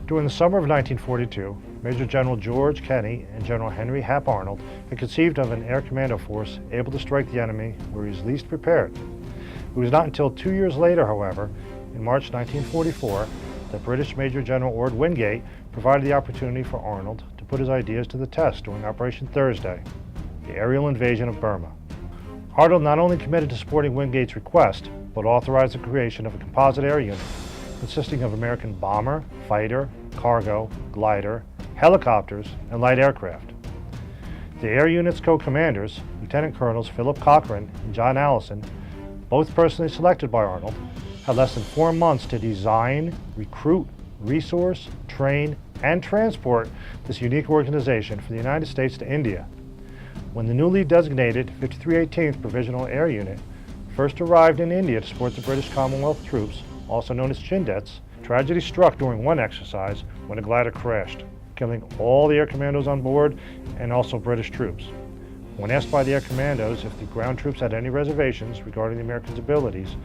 During the summer of 1942, Major General George Kenney and General Henry Hap Arnold had conceived of an air commando force able to strike the enemy where he was least prepared. It was not until 2 years later, however, in March 1944, that British Major General Ord Wingate provided the opportunity for Arnold to put his ideas to the test during Operation Thursday, the aerial invasion of Burma. Arnold not only committed to supporting Wingate's request, but authorized the creation of a composite air unit consisting of American bomber, fighter, cargo, glider, helicopters, and light aircraft. The air unit's co-commanders, Lieutenant Colonels Philip Cochran and John Allison, both personally selected by Arnold, had less than 4 months to design, recruit, resource, train, and transport this unique organization from the United States to India. When the newly designated 5318th Provisional Air Unit first arrived in India to support the British Commonwealth troops, also known as Chindits, tragedy struck during one exercise when a glider crashed, killing all the air commandos on board and also British troops. When asked by the air commandos if the ground troops had any reservations regarding the Americans' abilities,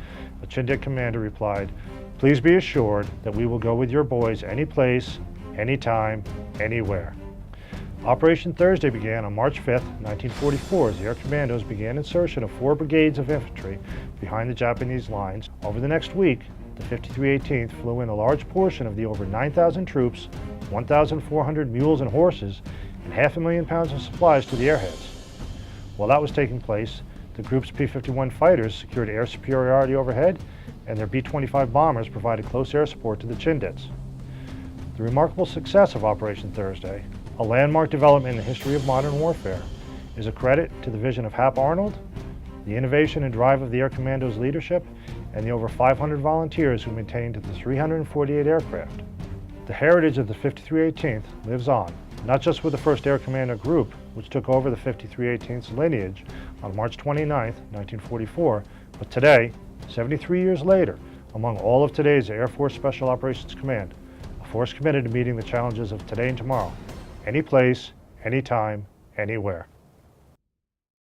a Chindit commander replied, "Please be assured that we will go with your boys any place, anytime, anywhere." Operation Thursday began on March 5, 1944, as the air commandos began insertion of 4 brigades of infantry behind the Japanese lines. Over the next week, the 5318th flew in a large portion of the over 9,000 troops, 1,400 mules and horses, and 500,000 pounds of supplies to the airheads. While that was taking place, the group's P-51 fighters secured air superiority overhead, and their B-25 bombers provided close air support to the Chindits. The remarkable success of Operation Thursday, a landmark development in the history of modern warfare, is a credit to the vision of Hap Arnold, the innovation and drive of the Air Commandos leadership, and the over 500 volunteers who maintained the 348 aircraft. The heritage of the 5318th lives on, not just with the 1st Air Commando Group, which took over the 5318th's lineage on March 29, 1944, but today, 73 years later, among all of today's Air Force Special Operations Command, a force committed to meeting the challenges of today and tomorrow, any place, anytime, anywhere.